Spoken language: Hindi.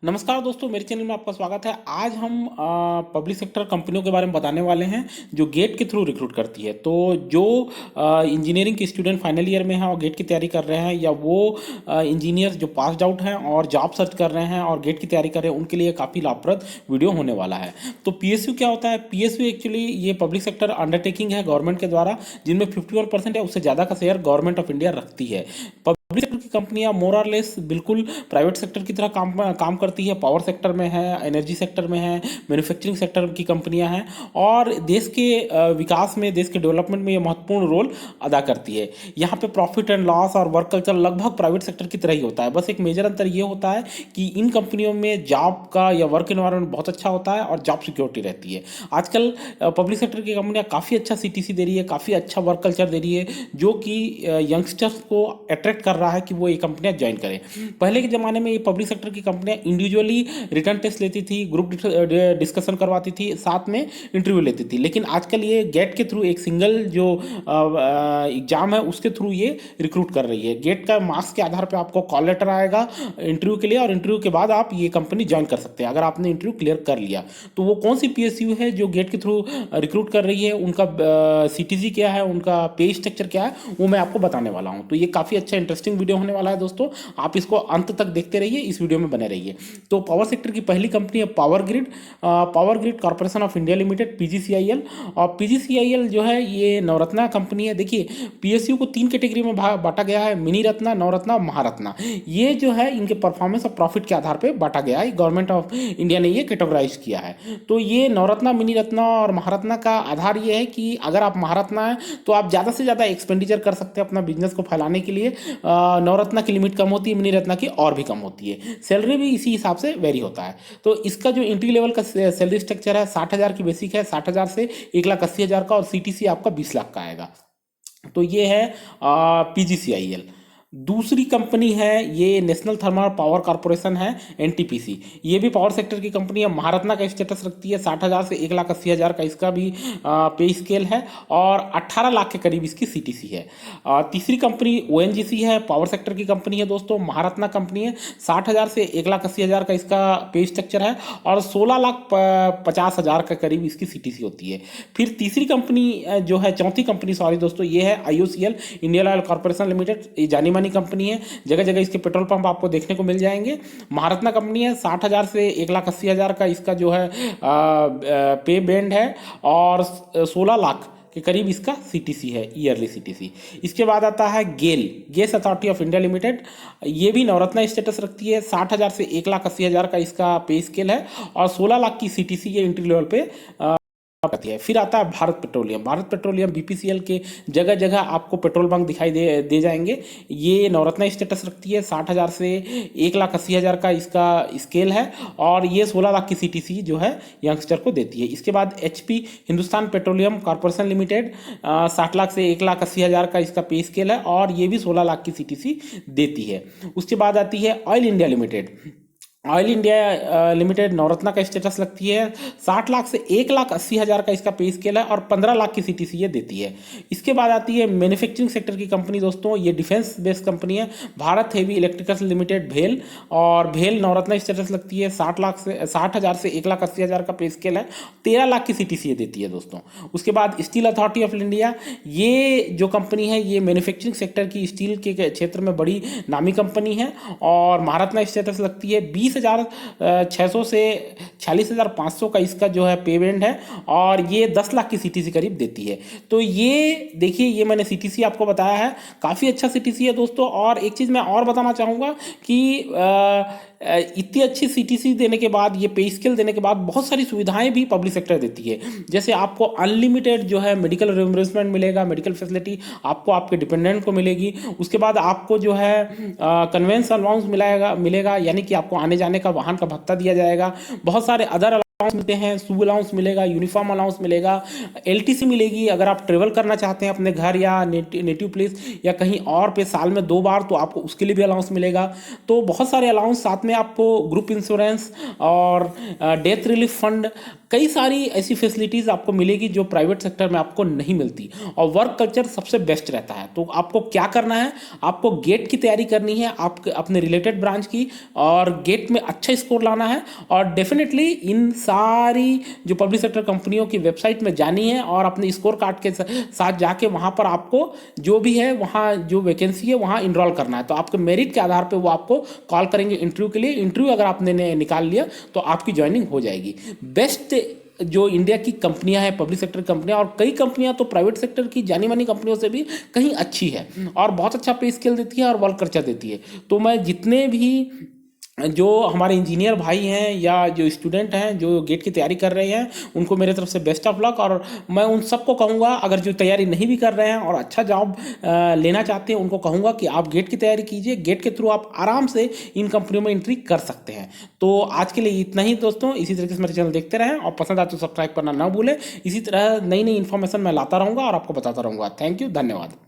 नमस्कार दोस्तों, मेरे चैनल में आपका स्वागत है। आज हम पब्लिक सेक्टर कंपनियों के बारे में बताने वाले हैं जो गेट के थ्रू रिक्रूट करती है। तो जो इंजीनियरिंग के स्टूडेंट फाइनल ईयर में हैं और गेट की तैयारी कर रहे हैं, या वो इंजीनियर जो पास्ड आउट हैं और जॉब सर्च कर रहे हैं और गेट की तैयारी कर रहे हैं, उनके लिए काफ़ी लाभप्रद वीडियो होने वाला है। तो पीएसयू क्या होता है? पीएसयू एक्चुअली ये पब्लिक सेक्टर अंडरटेकिंग है गवर्नमेंट के द्वारा, जिनमें 51% है, उससे ज़्यादा का शेयर गवर्नमेंट ऑफ इंडिया रखती है। पब्लिक सेक्टर की कंपनियां मोर और लेस बिल्कुल प्राइवेट सेक्टर की तरह काम करती है। पावर सेक्टर में है, एनर्जी सेक्टर में है, मैन्युफैक्चरिंग सेक्टर की कंपनियां हैं और देश के विकास में, देश के डेवलपमेंट में ये महत्वपूर्ण रोल अदा करती है। यहाँ पे प्रॉफिट एंड लॉस और वर्क कल्चर लगभग प्राइवेट सेक्टर की तरह ही होता है। बस एक मेजर अंतर ये होता है कि इन कंपनियों में जॉब का या वर्क एनवायरनमेंट बहुत अच्छा होता है और जॉब सिक्योरिटी रहती है। आजकल पब्लिक सेक्टर की कंपनियां काफ़ी अच्छा सीटीसी दे रही है, काफ़ी अच्छा वर्क कल्चर दे रही है, जो कि यंगस्टर्स को अट्रैक्ट कर रहा है कि वो ये कंपनियां ज्वाइन करें। पहले के ज़माने में ये पब्लिक सेक्टर की कंपनियां इंडिविजुअली रिटर्न टेस्ट लेती थी, ग्रुप डिस्कशन करवाती थी, साथ में इंटरव्यू लेती थी। लेकिन आजकल ये गेट के थ्रू एक सिंगल जो एग्जाम है उसके थ्रू ये रिक्रूट कर रही है। गेट का मार्क्स के आधार पर आपको कॉल लेटर आएगा इंटरव्यू के लिए, और इंटरव्यू के बाद आप ये कंपनी ज्वाइन कर सकते हैं अगर आपने इंटरव्यू क्लियर कर लिया। तो वो कौन सी पीएसयू है जो गेट के थ्रू रिक्रूट कर रही है, उनका सीटीसी क्या है, उनका पे स्ट्रक्चर क्या है, वो मैं आपको बताने वाला हूँ। तो ये काफ़ी अच्छा इंटरेस्टिंग वीडियो होने वाला है दोस्तों, आप इसको अंत तक देखते रहिए, इस वीडियो में बने रहिए। तो पावर सेक्टर की पहली कंपनी है power grid corporation of India limited, PGCIL. और पीजीसीआईएल जो है ये नवरत्ना कंपनी है। देखिए, पीएसयू को 3 कैटेगरी में बांटा गया है: मिनी रत्ना, नवरत्ना और महारत्ना। ये जो है इनके परफॉर्मेंस और प्रॉफिट के आधार पर बांटा गया है, गवर्नमेंट ऑफ इंडिया ने ये कैटेगराइज किया है। तो ये नवरत्ना, मिनी रत्ना और महारत्ना का आधार ये है कि अगर आप महारत्ना है तो आप ज़्यादा से ज़्यादा एक्सपेंडिचर कर सकते हैं अपना बिजनेस को फैलाने के लिए। नवरत्ना की लिमिट कम होती है, मिनी रत्ना की और भी कम होती है। सैलरी भी इसी हिसाब से वेरी होता है। तो इसका जो एंट्री लेवल का सैलरी स्ट्रक्चर है, 60,000 की बेसिक है, 60,000 से 1,80,000 का, और सीटीसी आपका 20 लाख का आएगा। तो ये है पीजीसीआईएल। दूसरी कंपनी है ये नेशनल थर्मल पावर कॉर्पोरेशन है, एनटीपीसी। ये भी पावर सेक्टर की कंपनी है, महारत्ना का स्टेटस रखती है। 60,000 से 1,80,000 का इसका भी पे स्केल है, और 18 लाख के करीब इसकी सीटीसी है। तीसरी कंपनी ओएनजीसी है, पावर सेक्टर की कंपनी है दोस्तों, महारत्ना कंपनी है। 60,000 से 1,80,000 का इसका पे स्ट्रक्चर है, और 16,50,000 के करीब इसकी सीटीसी होती है। फिर तीसरी कंपनी जो है, चौथी कंपनी सॉरी दोस्तों, ये है IOCL, Indian oil corporation limited. ये जानी मानी कंपनी है, जगह जगह इसके पेट्रोल पंप आपको देखने को मिल जाएंगे। महारत्ना कंपनी है, 60,000 से 1,80,000 का इसका जो है पे बैंड है, और 16 लाख के करीब इसका सीटीसी है, ईयरली सीटीसी। इसके बाद आता है GAIL, gas authority of India limited. ये भी नवरत्ना स्टेटस रखती है। 60,000 से 1,80,000 का इसका पे स्केल है, और 16 लाख की सीटीसी ये एंट्री लेवल पे आती है। फिर आता है Bharat petroleum. Bharat petroleum BPCL के जगह जगह आपको पेट्रोल बंक दिखाई दे जाएंगे। ये नवरत्ना स्टेटस रखती है। 60,000 से 1,80,000 का इसका स्केल है, और ये 16 लाख की सीटीसी जो है यंगस्टर को देती है। इसके बाद HP, Hindustan petroleum corporation limited, 60 lakh से 1,80,000 का इसका पे स्केल है, और ये भी 16 लाख की सीटीसी देती है। उसके बाद आती है oil India limited. Oil India limited Navratna का स्टेटस लगती है। 60 लाख से 1,80,000 का इसका पे स्केल है, और 15 लाख की सीटीसी ये देती है। इसके बाद आती है मैन्युफैक्चरिंग सेक्टर की कंपनी दोस्तों, ये डिफेंस बेस्ड कंपनी है, भारत हेवी इलेक्ट्रिकल्स लिमिटेड, भेल। और भेल नवरत्ना स्टेटस लगती है। 60,000 से 1,80,000 का पे स्केल है, 13 लाख की सीटीसी ये देती है दोस्तों। उसके बाद स्टील अथॉरिटी ऑफ इंडिया, ये जो कंपनी है ये मैन्युफैक्चरिंग सेक्टर की स्टील के क्षेत्र में बड़ी नामी कंपनी है, और महारत्ना स्टेटस लगती है। 20,600 से 46,500 का इसका जो है पेमेंट है, और ये 10 लाख की सीटीसी करीब देती है। तो ये देखिए, ये मैंने सीटीसी आपको बताया है, काफ़ी अच्छा सीटीसी है दोस्तों। और एक चीज़ मैं और बताना चाहूँगा कि इतनी अच्छी सीटीसी देने के बाद, ये पे स्केल देने के बाद, बहुत सारी सुविधाएं भी पब्लिक सेक्टर देती है। जैसे आपको अनलिमिटेड जो है मेडिकल रिम्बर्समेंट मिलेगा, मेडिकल फैसिलिटी आपको आपके डिपेंडेंट को मिलेगी। उसके बाद आपको जो है कन्वेंस अलाउंस मिलेगा, यानी कि आपको आने जाने का वाहन का भत्ता दिया जाएगा। बहुत सारे अदर अलाउंस मिलते हैं, शू अलाउंस मिलेगा, यूनिफॉर्म अलाउंस मिलेगा, एलटीसी मिलेगी अगर आप ट्रेवल करना चाहते हैं अपने घर या नेटिव प्लेस या कहीं और पे साल में 2 बार, तो आपको उसके लिए भी अलाउंस मिलेगा। तो बहुत सारे अलाउंस, साथ में आपको ग्रुप इंश्योरेंस और डेथ रिलीफ फंड, कई सारी ऐसी फैसिलिटीज़ आपको मिलेगी जो प्राइवेट सेक्टर में आपको नहीं मिलती। और वर्क कल्चर सबसे बेस्ट रहता है। तो आपको क्या करना है, आपको गेट की तैयारी करनी है, आप अपने रिलेटेड ब्रांच की, और गेट में अच्छा स्कोर लाना है। और डेफिनेटली इन सारी जो पब्लिक सेक्टर कंपनियों की वेबसाइट में जानी है और अपने स्कोर कार्ड के साथ जाके वहाँ पर आपको जो भी है, वहाँ जो वैकेंसी है वहाँ इनरोल करना है। तो आपके मेरिट के आधार पर वो आपको कॉल करेंगे इंटरव्यू के लिए। इंटरव्यू अगर आपने निकाल लिया तो आपकी ज्वाइनिंग हो जाएगी। बेस्ट जो इंडिया की कंपनियां हैं, पब्लिक सेक्टर कंपनियां, और कई कंपनियां तो प्राइवेट सेक्टर की जानी मानी कंपनियों से भी कहीं अच्छी है और बहुत अच्छा पे स्केल देती है और वर्क कल्चर देती है। तो मैं जितने भी जो हमारे इंजीनियर भाई हैं या जो स्टूडेंट हैं जो गेट की तैयारी कर रहे हैं, उनको मेरे तरफ से बेस्ट ऑफ लक। और मैं उन सबको कहूँगा, अगर जो तैयारी नहीं भी कर रहे हैं और अच्छा जॉब लेना चाहते हैं, उनको कहूँगा कि आप गेट की तैयारी कीजिए। गेट के थ्रू आप आराम से इन कंपनियों में एंट्री कर सकते हैं। तो आज के लिए इतना ही दोस्तों। इसी तरीके से मेरे चैनल देखते रहें और पसंद आए तो सब्सक्राइब करना ना भूलें। इसी तरह नई नई इन्फॉर्मेशन मैं लाता रहूँगा और आपको बताता रहूँगा। थैंक यू, धन्यवाद।